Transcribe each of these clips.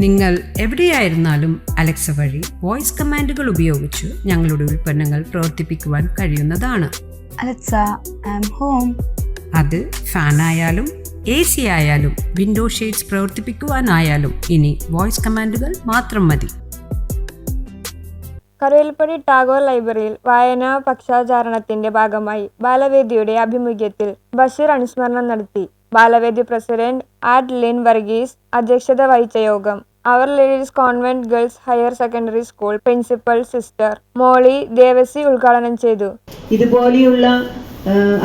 നിങ്ങൾ എവിടെയായിരുന്നാലും അലക്സ വഴി വോയിസ് കമാൻഡുകൾ ഉപയോഗിച്ച് ഞങ്ങളുടെ ഉൽപ്പന്നങ്ങൾ പ്രവർത്തിപ്പിക്കുവാൻ കഴിയുന്നതാണ്. Alexa, I am home. അത് ഫാനായാലും AC ആയാലും വിൻഡോ ഷെയ്ഡ്സ് പ്രവർത്തിപ്പിക്കുവാനായാലും ഇനി വോയിസ് കമാൻഡുകൾ മാത്രം മതി. കറുവൽപ്പടി ടാഗോർ ലൈബ്രറിയിൽ വായനാ പക്ഷാചരണത്തിന്റെ ഭാഗമായി ബാലവേദിയുടെ ആഭിമുഖ്യത്തിൽ ബഷീർ അനുസ്മരണം നടത്തി. ബാലവേദി പ്രസിഡന്റ് ലിൻ വർഗീസ് അധ്യക്ഷത വഹിച്ച യോഗം അവർ ladies convent girls higher secondary school principal sister Molly Devassy ഉദ്ഘാടനം ചെയ്തു. ഇതുപോലെയുള്ള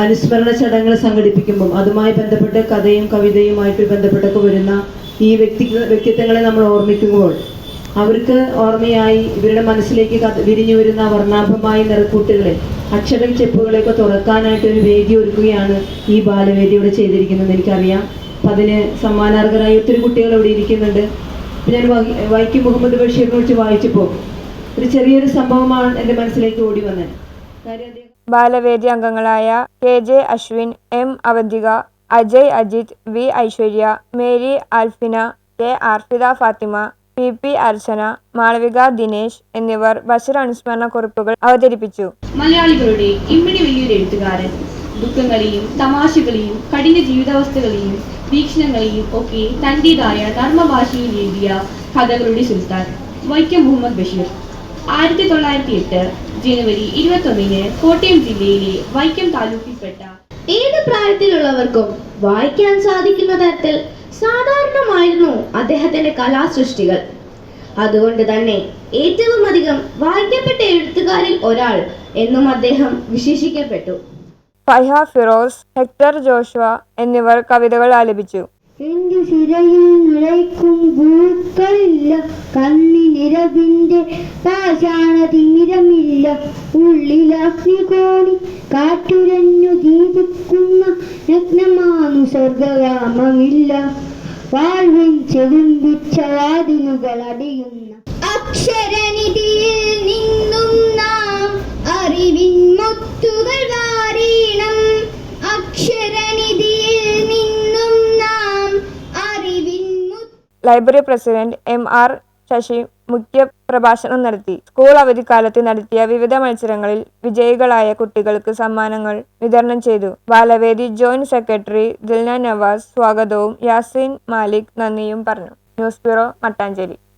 അനുസ്മരണ ചടങ്ങുകൾ സംഘടിപ്പിക്കുമ്പോൾ അതുമായി ബന്ധപ്പെട്ട് കഥയും കവിതയുമായിട്ട് ബന്ധപ്പെട്ടൊക്കെ വരുന്ന ഈ വ്യക്തിത്വങ്ങളെ നമ്മൾ ഓർമ്മിക്കുമ്പോൾ അവർക്ക് ഓർമ്മയായി ഇവരുടെ മനസ്സിലേക്ക് വിരിഞ്ഞു വരുന്ന വർണ്ണാഭമായ നിറക്കൂട്ടുകളെ അക്ഷരം ചെപ്പുകളെയൊക്കെ തുറക്കാനായിട്ട് ഒരു വേദി ഒരുക്കുകയാണ് ഈ ബാലവേദിയോട് ചെയ്തിരിക്കുന്നത്. എനിക്കറിയാം. അപ്പം അതിന് സമ്മാനാർഹരായ ഒത്തിരി കുട്ടികൾ ഇവിടെ ഇരിക്കുന്നുണ്ട്. ഞാൻ വൈക്കം മുഹമ്മദ് ബഷീറിനെ കുറിച്ച് വായിച്ചപ്പോൾ ഒരു ചെറിയൊരു സംഭവമാണ് എൻ്റെ മനസ്സിലേക്ക് ഓടി വന്നത്. ബാലവേദി അംഗങ്ങളായ KJ Ashwin, M Avanthika, Ajay Ajith, V Aishwarya, Mary Alfina, K Arfida Fathima, PP Archana, Malavika Dinesh എന്നിവർ ബഷീർ അനുസ്മരണ കുറിപ്പുകൾ അവതരിപ്പിച്ചു. മലയാളികളുടെ ഇമ്മിണി വലിയൊരു എഴുത്തുകാരൻ. ദുഃഖങ്ങളെയും തമാശകളെയും കഠിന ജീവിതാവസ്ഥകളെയും വീക്ഷണങ്ങളെയും ഒക്കെ തന്റേതായ നർമ്മഭാഷയിൽ എഴുതിയ കഥകളുടെ സുൽത്താൻ വൈക്കം മുഹമ്മദ് ബഷീർ 1908 ജനുവരി 21 കോട്ടയം ജില്ലയിലെ വൈക്കം താലൂക്കിൽപ്പെട്ട ഏത് പ്രായത്തിലുള്ളവർക്കും വായിക്കാൻ സാധിക്കുന്ന തരത്തിൽ സാധാരണമായിരുന്നു അദ്ദേഹത്തിന്റെ കലാസൃഷ്ടികൾ. അതുകൊണ്ട് തന്നെ ഏറ്റവും അധികം വായിക്കപ്പെട്ട എഴുത്തുകാരിൽ ഒരാൾ എന്നും അദ്ദേഹം വിശേഷിക്കപ്പെട്ടു. ഫൈഹ ഫിറോസ്, ഹെക്ടർ ജോഷുവ എന്നിവർ കവിതകൾ ആലപിച്ചു. എന്റെ സിരയിൽ നിറയ്ക്കും പൂക്കളില്ല, കണ്ണിനിരവിന്റെ പാഷാണ തിമിരമില്ല, ഉള്ളിലഗ്നി കോണി കാറ്റുരഞ്ഞു ദീപിക്കുന്ന നഗ്നമാനു സ്വർഗരാമമില്ല, വാഴ്വിൻ ചെറുമ്പിച്ച വാതിലുകൾ അടിയുന്ന അക്ഷരനിധിയിൽ നിന്നും നാം അറിവിൻ മുത്തുകൾ വാരീണം. അക്ഷരനിധിയിൽ നിന്നും നാം അറിവിൻ ലൈബ്രറി പ്രസിഡന്റ് MR ശശി മുഖ്യ പ്രഭാഷണം നടത്തി. സ്കൂൾ അവധിക്കാലത്ത് നടത്തിയ വിവിധ മത്സരങ്ങളിൽ വിജയികളായ കുട്ടികൾക്ക് സമ്മാനങ്ങൾ വിതരണം ചെയ്തു. ബാലവേദി ജോയിന്റ് സെക്രട്ടറി ദിൽന നവാസ് സ്വാഗതവും യാസിൻ മാലിക് നന്ദിയും പറഞ്ഞു. News bureau, Mattancherry.